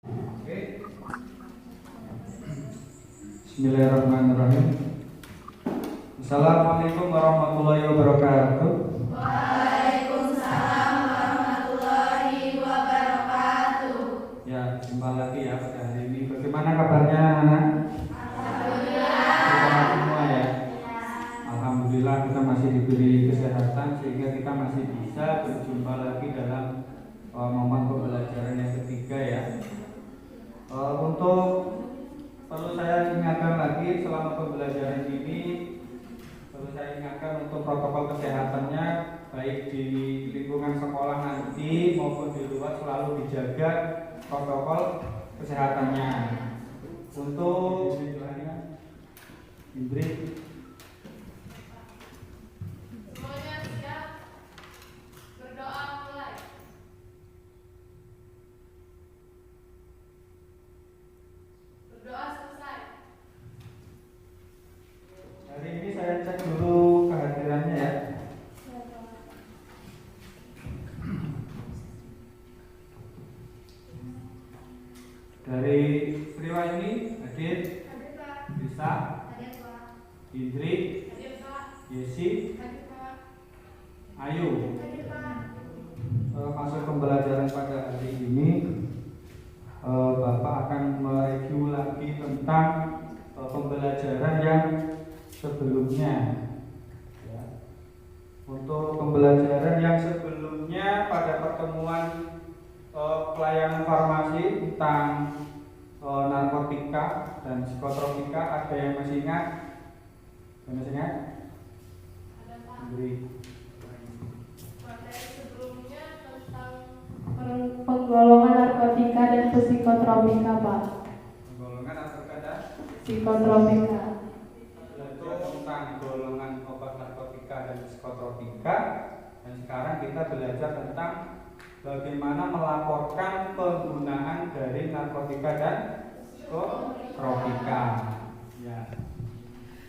Oke. Bismillahirrahmanirrahim. Assalamualaikum warahmatullahi wabarakatuh. Waalaikumsalam warahmatullahi wabarakatuh. Ya, jumpa lagi ya pada hari ini. Bagaimana kabarnya anak? Alhamdulillah. Kita semua ya. Alhamdulillah kita masih diberi kesehatan sehingga kita masih bisa berjumpa lagi dalam momen pembelajaran yang ketiga ya. Untuk perlu saya ingatkan lagi selama pembelajaran ini perlu saya ingatkan untuk protokol kesehatannya baik di lingkungan sekolah nanti maupun di luar selalu dijaga protokol kesehatannya. Untuk Indri Semuanya siap? Berdoa mulai. Berdoa selesai. hari ini saya cek dulu kehadirannya ya. Dari Sriwayuni hadir, Hadir Pak. Bisa, Hadir Pak. Indri, Hadir Pak. Yesi, Hadir Pak. Ayu. Hadir Pak. Masuk pembelajaran pada hari ini, Bapak akan mereview lagi tentang pembelajaran yang sebelumnya. Ya. Untuk pembelajaran yang sebelumnya pada pertemuan pelayanan farmasi tentang narkotika dan psikotropika, ada yang masih ingat? Ada yang masih ingat? Ada Pak. Beri. Materi sebelumnya tentang Penggolongan narkotika dan psikotropika, Pak. Golongan narkotika dan Psikotropika. belajar tentang golongan obat narkotika dan psikotropika, dan sekarang kita belajar tentang bagaimana melaporkan penggunaan dari narkotika dan psikotropika. Ya.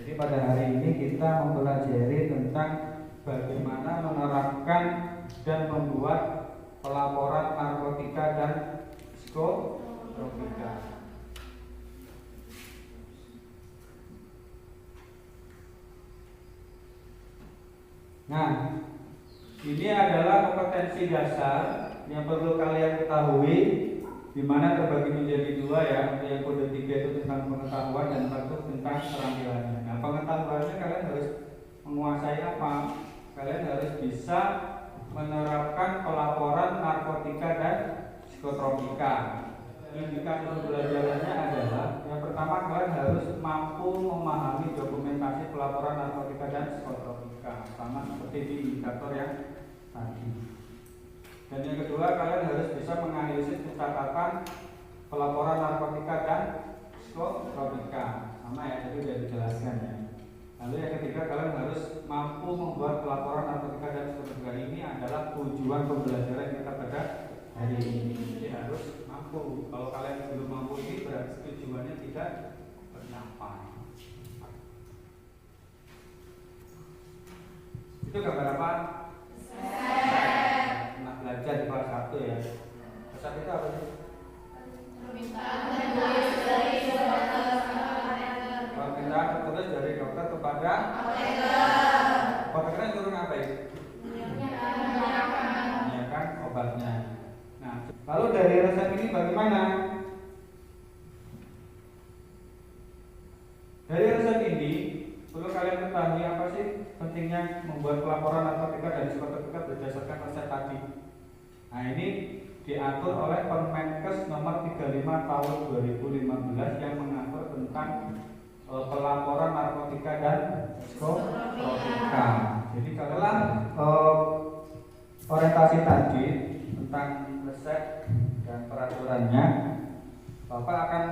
Jadi pada hari ini kita mempelajari tentang bagaimana menerapkan dan membuat pelaporan narkotika dan psikotropika. Nah, ini adalah kompetensi dasar yang perlu kalian ketahui, di mana terbagi menjadi dua ya. Yang kode 3 itu tentang pengetahuan dan 1 tentang keterampilannya. Nah, pengetahuannya kalian harus menguasai apa? Kalian harus bisa menerapkan pelaporan narkotika dan psikotropika. Indikasi pembelajarannya adalah yang pertama, kalian harus mampu memahami dokumentasi pelaporan narkotika dan psikotropika, sama seperti di indikator yang tadi. Dan yang kedua, kalian harus bisa menganalisis catatan pelaporan narkotika dan psikotropika, sama ya, tadi sudah dijelaskan ya. Lalu yang ketiga, kalian harus mampu membuat pelaporan narkotika dan psikotropika. Ini adalah tujuan pembelajaran kita pada hari ini. Jadi harus mampu. Kalau kalian belum mampu, ini berarti tujuannya tidak tercapai. Itu gambar apa? Pernah belajar di kelas 1 ya. Kelas 1 itu apa sih? permintaan tertulis dari dokter apoteker. Permintaan tertulis dari dokter kepada Apoteker. apoteker suruh ngapain? Menyiapkan. Menyiapkan obatnya. Nah, lalu dari resep ini bagaimana? Dari resep ini perlu kalian ketahui apa sih pentingnya membuat pelaporan narkotika dan psikotropika berdasarkan resep tadi. Nah, ini diatur oleh Permenkes nomor 35 tahun 2015 yang mengatur tentang pelaporan narkotika dan psikotropika. Jadi setelah orientasi tadi tentang resep dan peraturannya, Bapak akan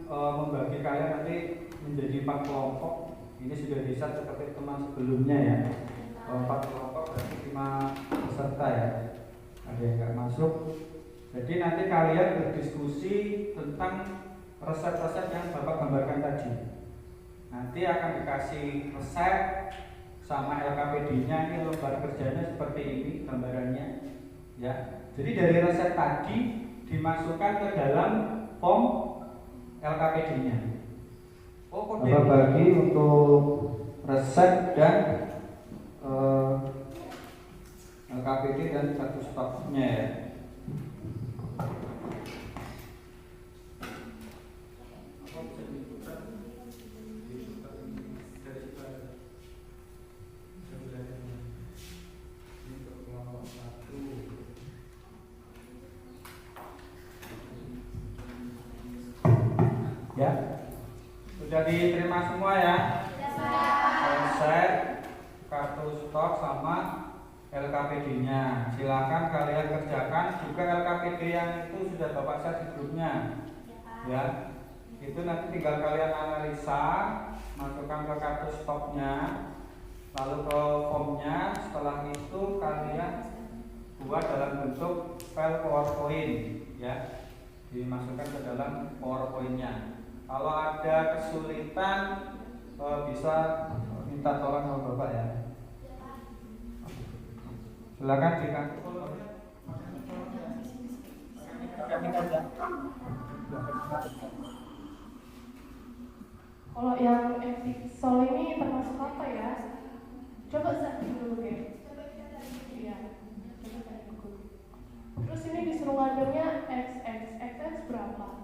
membagi kalian nanti menjadi 4 kelompok. Ini sudah di-set seperti teman sebelumnya ya. 4 kelompok berarti 5 peserta ya. Ada yang nggak masuk. Jadi nanti kalian berdiskusi tentang resep-resep yang Bapak gambarkan tadi. Nanti akan dikasih resep sama LKPD-nya, ini lembar kerjanya seperti ini gambarannya. Ya. Jadi dari resep tadi dimasukkan ke dalam form LKPD-nya. Apa bagi untuk resep dan LKPD dan satu stoknya ya. Ya, sudah diterima semua ya. Resep, kartu stok sama LKPD-nya. Silakan kalian kerjakan juga LKPD yang itu sudah Bapak share di grupnya. Ya, itu nanti tinggal kalian analisa, masukkan ke kartu stoknya, lalu ke formnya. Setelah itu kalian buat dalam bentuk file PowerPoint, ya, dimasukkan ke dalam PowerPoint-nya. Kalau ada kesulitan bisa minta tolong sama Bapak ya. Silakan dikantor. Kalau yang Sol ini termasuk apa ya? Coba searching dulu deh. Iya. Coba cari dulu. Terus ini disuruh ngambilnya XX berapa?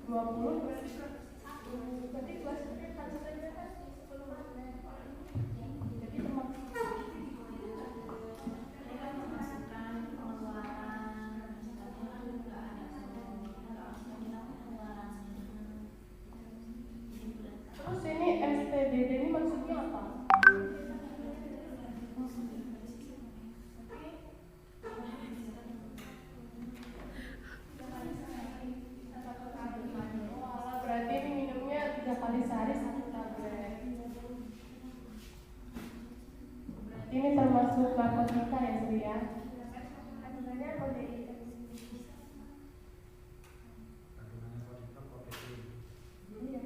20 berarti kelasnya kan saja kan 10 jadi termasuk terus ini STDD ini maksudnya apa? Berarti ini minumnya 3 kali sehari 1 tablet. Berarti ini termasuk narkotika ya Sri ya? Kandungannya kodein. Iya.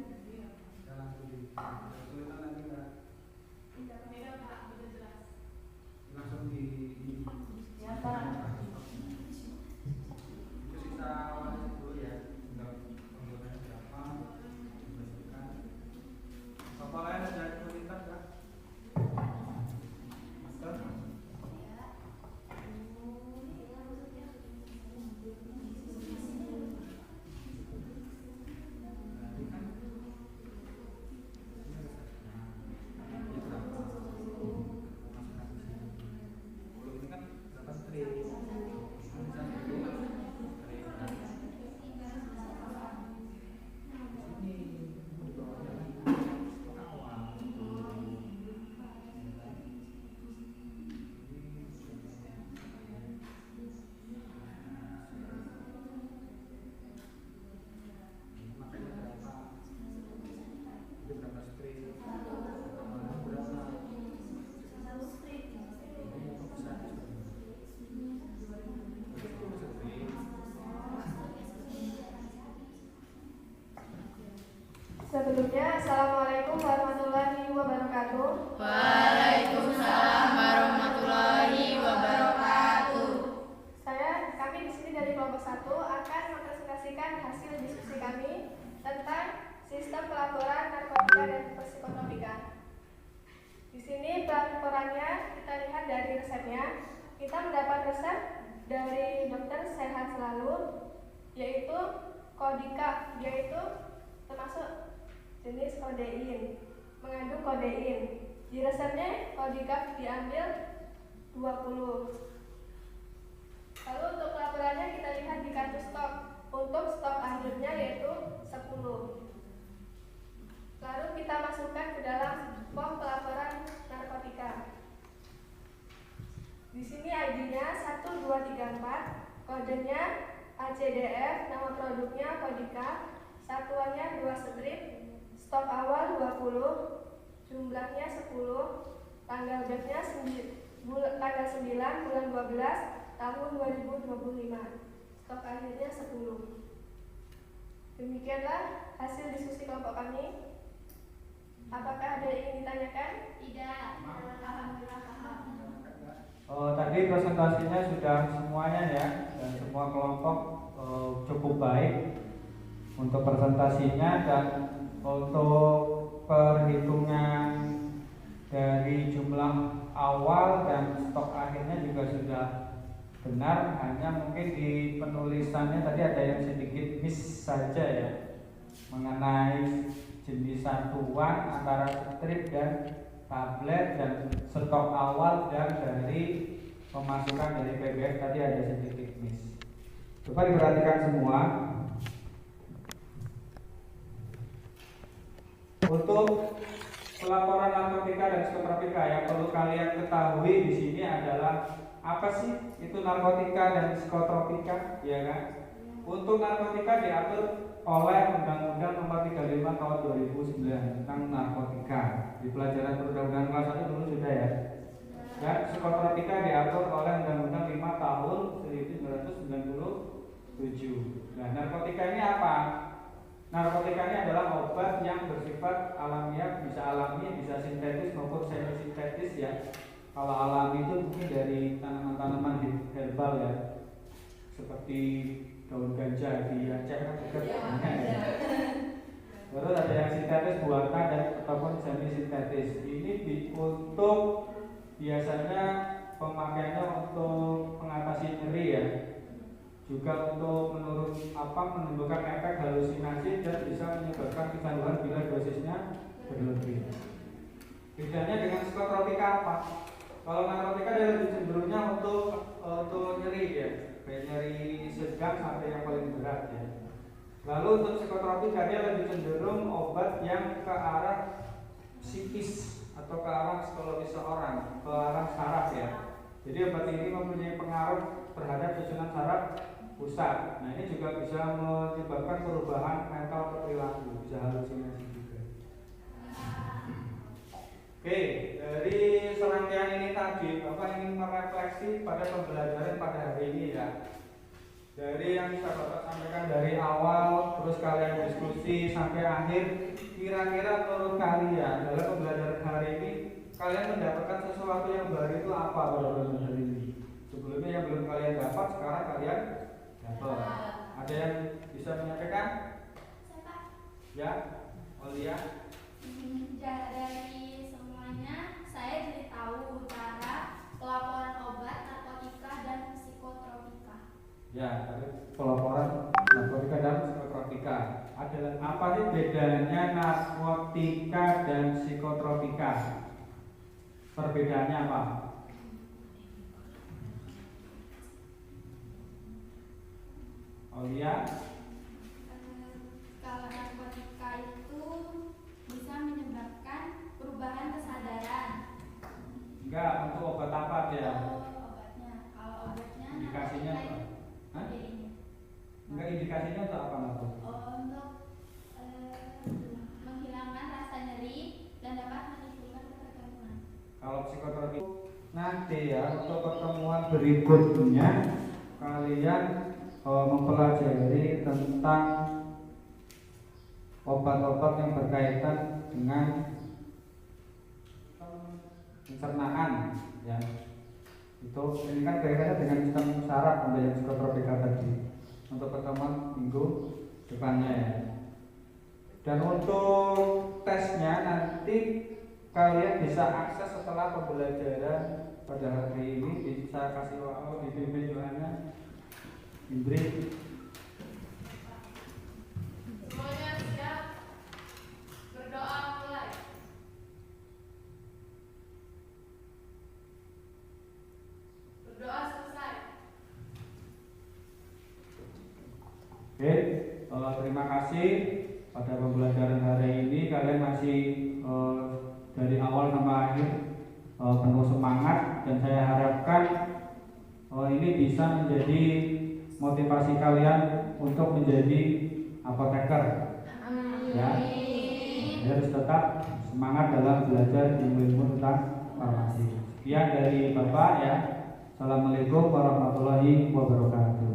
Langsung di Ya Pak. Bapak lain ada kesulitan Kak? Sebelumnya, Assalamualaikum warahmatullahi wabarakatuh. Waalaikumsalam warahmatullahi wabarakatuh. Kami di sini dari kelompok 1 akan mempresentasikan hasil diskusi kami tentang sistem pelaporan narkotika dan psikotropika. Di sini pelaporannya kita lihat dari resepnya. Kita mendapat resep dari dokter sehat selalu, yaitu Kodika, yaitu termasuk jenis kodein, mengandung kodein. Di resepnya Kodika diambil 20. Lalu untuk pelaporannya kita lihat di kartu stok. Untuk stok akhirnya yaitu 10. Lalu kita masukkan ke dalam form pelaporan narkotika. Di sini ID-nya 1234, kodenya ACDF, nama produknya Kodika, satuannya 2 strip, stok awal 20, jumlahnya 10, tanggal date-nya tanggal 9 bulan 12 tahun 2025, stok akhirnya 10. Demikianlah hasil diskusi kelompok kami. Apakah ada yang ingin ditanyakan? Tidak. Alhamdulillah paham. Tadi presentasinya sudah semuanya ya, dan semua kelompok cukup baik untuk presentasinya, dan untuk perhitungan dari jumlah awal dan stok akhirnya juga sudah benar. Hanya mungkin di penulisannya tadi ada yang sedikit miss saja ya, mengenai jenis satuan antara strip dan tablet dan stok awal dan dari pemasukan dari PBS tadi ada sedikit miss. Coba diperhatikan semua. Untuk pelaporan narkotika dan psikotropika yang perlu kalian ketahui di sini adalah apa sih itu narkotika dan psikotropika, ya kan? Untuk narkotika diatur oleh Undang-Undang Nomor 35 Tahun 2009 tentang narkotika. Di pelajaran perundang-undangan kelas 1 dulu sudah ya. Dan psikotropika diatur oleh Undang-Undang 5 Tahun 1997. Nah, narkotika ini apa? Narkotika ini adalah obat yang bersifat alamiah, bisa alami, bisa sintetis maupun semi sintetis ya. Kalau alami itu mungkin dari tanaman-tanaman herbal ya, seperti daun ganja di Aceh kan dekat ya. Terus ada yang sintetis buatan dan ataupun semi sintetis. Ini untuk biasanya pemakaiannya untuk mengatasi nyeri ya, juga untuk menimbulkan efek halusinasi dan bisa menyebabkan kecanduan bila dosisnya berlebih. Bedanya dengan psikotropika apa? Kalau narkotika dia lebih cenderungnya untuk nyeri ya, kayak nyeri sedang sampai yang paling berat ya. Lalu untuk psikotropika dia lebih cenderung obat yang ke arah psikis atau ke arah psikologis seorang, ke arah saraf ya. Jadi obat ini mempunyai pengaruh terhadap susunan saraf pusat. Nah, ini juga bisa menyebabkan perubahan mental perilaku, bisa halusinasi juga. Oke, dari serangkaian ini tadi Bapak ingin merefleksi pada pembelajaran pada hari ini ya. Dari yang bisa Bapak sampaikan dari awal terus kalian diskusi sampai akhir, kira-kira menurut kalian dalam pembelajaran hari ini kalian mendapatkan sesuatu yang baru itu apa pada pembelajaran hari ini? Sebelumnya yang belum kalian dapat, sekarang kalian dapat. Ada yang bisa menyampaikan? Ya, Olia. Dari semuanya saya jadi tahu cara pelaporan obat, narkotika dan psikotropika. Ya, tadi pelaporan narkotika dan psikotropika. Ada apa sih bedanya narkotika dan psikotropika? Perbedaannya apa? Olia? Kalau narkotika itu bisa menyebabkan perubahan kesadaran. Enggak, untuk obat apa dia? Obatnya. Kalau obatnya Indikasinya apa? Hah? Enggak, indikasinya untuk apa nanti? Untuk menghilangkan rasa nyeri dan dapat menimbulkan ketergantungan. Kalau psikoterapi nanti ya untuk pertemuan berikutnya kalian mempelajari tentang obat-obat yang berkaitan dengan pencernaan ya. Itu ini kan kaitannya dengan sistem saraf untuk yang psikotropika tadi. Untuk pertemuan minggu depannya ya. Dan untuk tesnya nanti kalian bisa akses setelah pembelajaran pada hari ini, bisa kasih waktu dibimbing Yohana, Indri. Semuanya siap? Berdoa mulai. Berdoa selesai. Oke, terima kasih pada pembelajaran hari ini kalian masih dari awal sampai akhir penuh semangat, dan saya harapkan ini bisa menjadi motivasi kalian untuk menjadi apoteker. Ya, harus tetap semangat dalam belajar ilmu tentang farmasi. Sekian dari Bapak ya. Assalamualaikum warahmatullahi wabarakatuh.